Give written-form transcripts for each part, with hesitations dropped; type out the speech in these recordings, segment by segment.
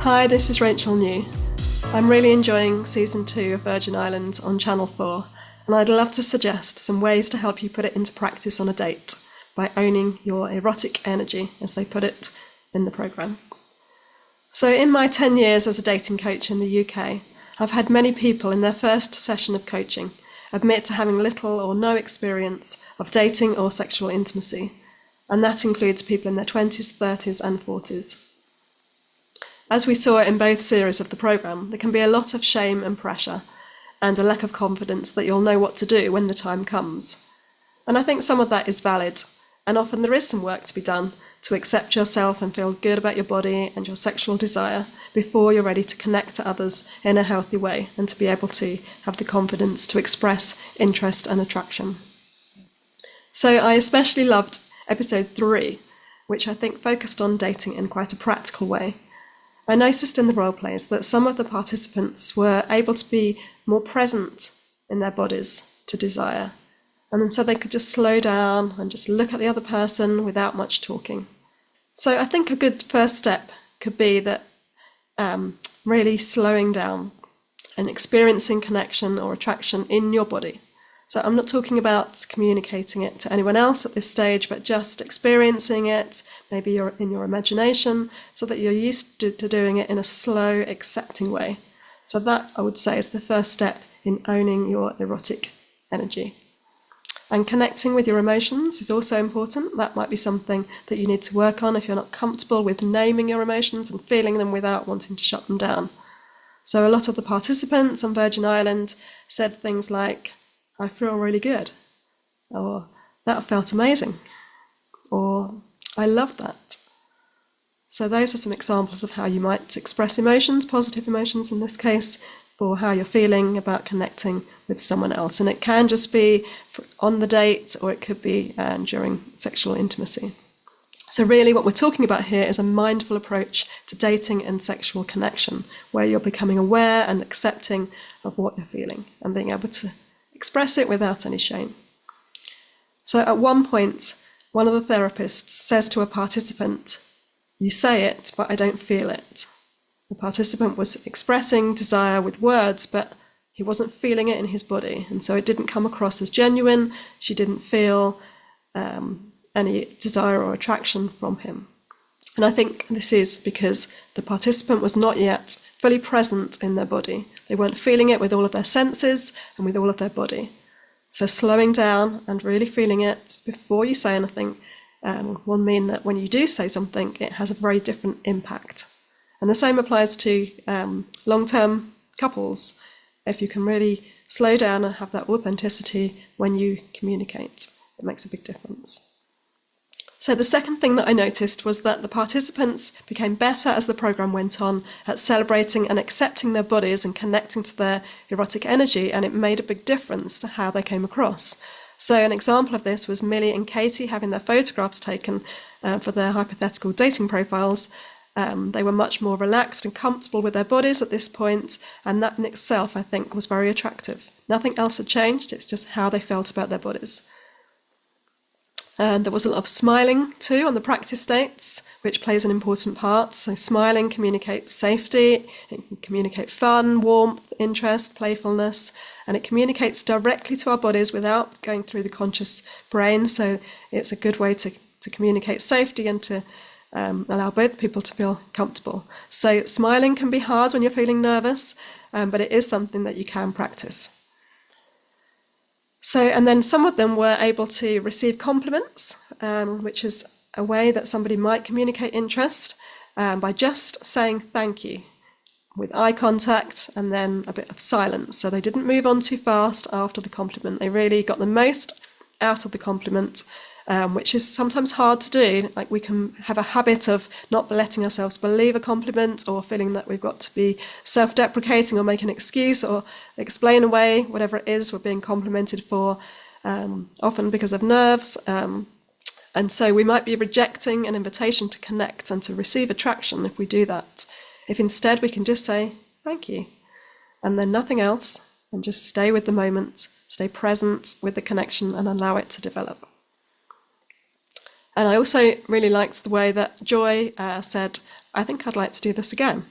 Hi, this is Rachel New. I'm really enjoying Season 2 of Virgin Islands on Channel 4, and I'd love to suggest some ways to help you put it into practice on a date by owning your erotic energy, as they put it in the programme. So in my 10 years as a dating coach in the UK, I've had many people in their first session of coaching admit to having little or no experience of dating or sexual intimacy, and that includes people in their 20s, 30s and 40s. As we saw in both series of the programme, there can be a lot of shame and pressure and a lack of confidence that you'll know what to do when the time comes. And I think some of that is valid, and often there is some work to be done to accept yourself and feel good about your body and your sexual desire before you're ready to connect to others in a healthy way and to be able to have the confidence to express interest and attraction. So I especially loved episode 3, which I think focused on dating in quite a practical way. I noticed in the role plays that some of the participants were able to be more present in their bodies to desire, and then so they could just slow down and just look at the other person without much talking. So I think a good first step could be that really slowing down and experiencing connection or attraction in your body. So I'm not talking about communicating it to anyone else at this stage, but just experiencing it, maybe you're in your imagination, so that you're used to doing it in a slow, accepting way. So that, I would say, is the first step in owning your erotic energy. And connecting with your emotions is also important. That might be something that you need to work on if you're not comfortable with naming your emotions and feeling them without wanting to shut them down. So a lot of the participants on Virgin Island said things like, "I feel really good," or "that felt amazing," or "I love that." So those are some examples of how you might express emotions, positive emotions in this case, for how you're feeling about connecting with someone else. And it can just be on the date, or it could be during sexual intimacy. So really what we're talking about here is a mindful approach to dating and sexual connection, where you're becoming aware and accepting of what you're feeling and being able to express it without any shame. So at one point, one of the therapists says to a participant, "You say it, but I don't feel it." The participant was expressing desire with words, but he wasn't feeling it in his body, and so it didn't come across as genuine. She didn't feel any desire or attraction from him. And I think this is because the participant was not yet fully present in their body. They weren't feeling it with all of their senses and with all of their body. So slowing down and really feeling it before you say anything will mean that when you do say something, it has a very different impact. And the same applies to long-term couples. If you can really slow down and have that authenticity when you communicate, it makes a big difference. So the second thing that I noticed was that the participants became better as the programme went on at celebrating and accepting their bodies and connecting to their erotic energy, and it made a big difference to how they came across. So an example of this was Millie and Katie having their photographs taken for their hypothetical dating profiles. They were much more relaxed and comfortable with their bodies at this point, and that in itself, I think, was very attractive. Nothing else had changed, it's just how they felt about their bodies. And there was a lot of smiling too on the practice dates, which plays an important part. So smiling communicates safety, it can communicate fun, warmth, interest, playfulness, and it communicates directly to our bodies without going through the conscious brain. So it's a good way to communicate safety and to allow both people to feel comfortable. So smiling can be hard when you're feeling nervous, but it is something that you can practice. So, and then some of them were able to receive compliments, which is a way that somebody might communicate interest by just saying thank you with eye contact and then a bit of silence. So they didn't move on too fast after the compliment. They really got the most out of the compliment, which is sometimes hard to do. Like, we can have a habit of not letting ourselves believe a compliment, or feeling that we've got to be self-deprecating or make an excuse or explain away whatever it is we're being complimented for, often because of nerves. And so we might be rejecting an invitation to connect and to receive attraction if we do that. If instead we can just say thank you and then nothing else, and just stay with the moment, stay present with the connection and allow it to develop. And I also really liked the way that Joy said, "I think I'd like to do this again."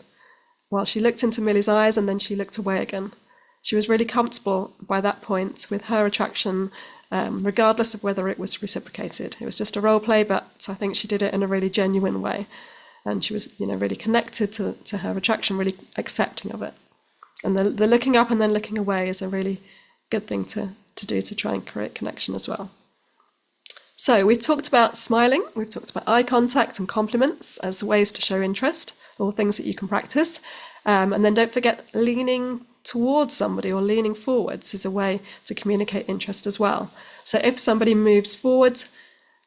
Well, she looked into Millie's eyes and then she looked away again. She was really comfortable by that point with her attraction, regardless of whether it was reciprocated. It was just a role play, but I think she did it in a really genuine way. And she was, really connected to her attraction, really accepting of it. And the looking up and then looking away is a really good thing to do to try and create connection as well. So we've talked about smiling, we've talked about eye contact and compliments as ways to show interest, or things that you can practice. And then don't forget, leaning towards somebody or leaning forwards is a way to communicate interest as well. So if somebody moves forward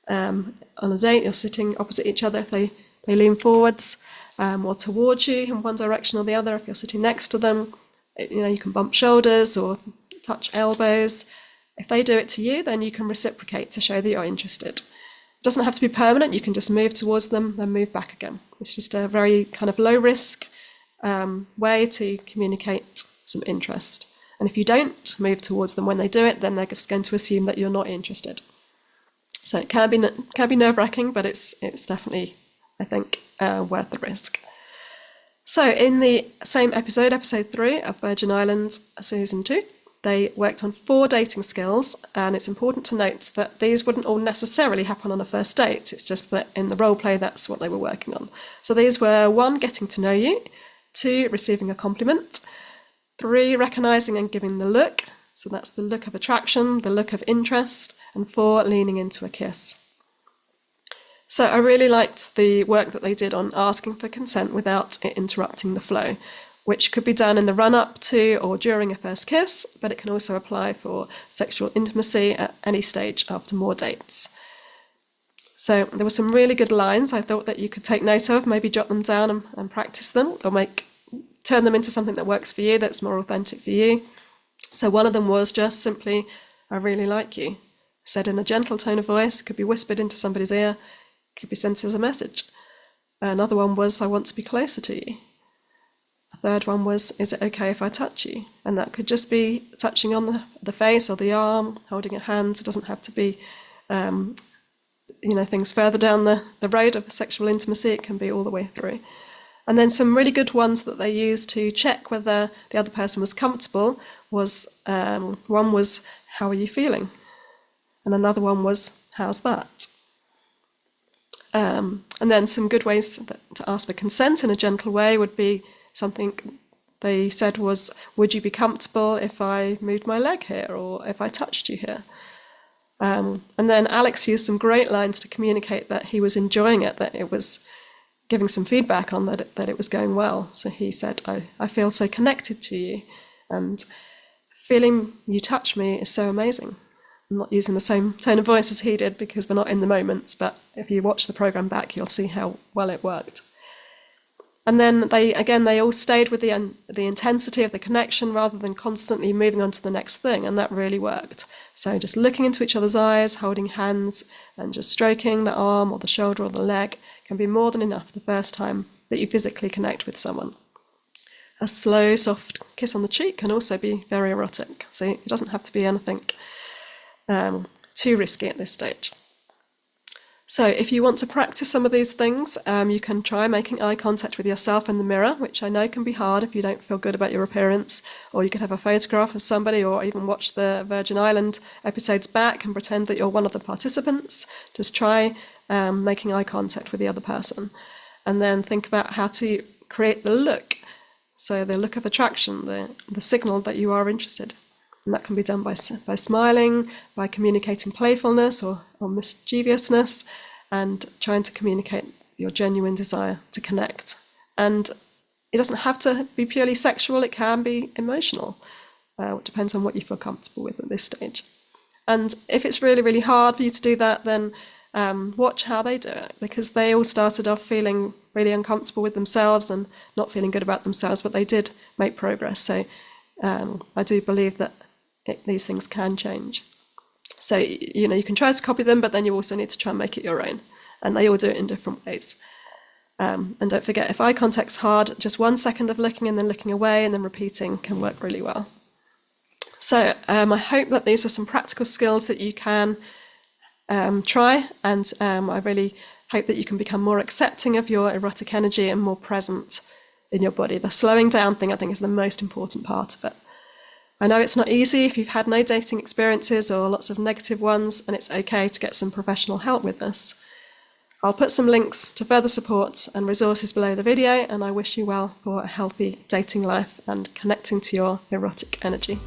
on a date, you're sitting opposite each other, if they lean forwards or towards you in one direction or the other, if you're sitting next to them, you can bump shoulders or touch elbows. If they do it to you, then you can reciprocate to show that you're interested. It doesn't have to be permanent. You can just move towards them, then move back again. It's just a very kind of low risk way to communicate some interest. And if you don't move towards them when they do it, then they're just going to assume that you're not interested. So it can be nerve-wracking, but it's definitely, I think, worth the risk. So in the same episode 3 of Virgin Islands Season 2, they worked on 4 dating skills, and it's important to note that these wouldn't all necessarily happen on a first date. It's just that in the role play, that's what they were working on. So these were 1, getting to know you, 2, receiving a compliment, 3, recognising and giving the look. So that's the look of attraction, the look of interest, and 4, leaning into a kiss. So I really liked the work that they did on asking for consent without it interrupting the flow, which could be done in the run-up to or during a first kiss, but it can also apply for sexual intimacy at any stage after more dates. So there were some really good lines I thought that you could take note of, maybe jot them down and practice them, or turn them into something that works for you, that's more authentic for you. So one of them was just simply, "I really like you," said in a gentle tone of voice, could be whispered into somebody's ear, could be sent as a message. Another one was, "I want to be closer to you." A third one was, "Is it okay if I touch you?" And that could just be touching on the face or the arm, holding a hand. It doesn't have to be, things further down the road of sexual intimacy. It can be all the way through. And then some really good ones that they used to check whether the other person was comfortable was, one was, "How are you feeling?" And another one was, "How's that?" And then some good ways to ask for consent in a gentle way would be something they said was, "Would you be comfortable if I moved my leg here or if I touched you here?" And then Alex used some great lines to communicate that he was enjoying it, that it was giving some feedback on that it was going well. So he said, I feel so connected to you, and feeling you touch me is so amazing." I'm not using the same tone of voice as he did because we're not in the moment, but if you watch the programme back, you'll see how well it worked. And then they all stayed with the intensity of the connection rather than constantly moving on to the next thing, and that really worked. So just looking into each other's eyes, holding hands, and just stroking the arm or the shoulder or the leg can be more than enough the first time that you physically connect with someone. A slow, soft kiss on the cheek can also be very erotic, so it doesn't have to be anything too risky at this stage. So if you want to practice some of these things, you can try making eye contact with yourself in the mirror, which I know can be hard if you don't feel good about your appearance, or you could have a photograph of somebody, or even watch the Virgin Island episodes back and pretend that you're one of the participants. Just try making eye contact with the other person, and then think about how to create the look, so the look of attraction, the signal that you are interested. And that can be done by smiling, by communicating playfulness or mischievousness, and trying to communicate your genuine desire to connect. And it doesn't have to be purely sexual, it can be emotional. It depends on what you feel comfortable with at this stage. And if it's really, really hard for you to do that, then watch how they do it, because they all started off feeling really uncomfortable with themselves and not feeling good about themselves, but they did make progress. So I do believe that these things can change. So, you can try to copy them, but then you also need to try and make it your own. And they all do it in different ways. And don't forget, if eye contact's hard, just 1 second of looking and then looking away and then repeating can work really well. So I hope that these are some practical skills that you can try, and I really hope that you can become more accepting of your erotic energy and more present in your body. The slowing down thing, I think, is the most important part of it. I know it's not easy if you've had no dating experiences or lots of negative ones, and it's okay to get some professional help with this. I'll put some links to further support and resources below the video, and I wish you well for a healthy dating life and connecting to your erotic energy.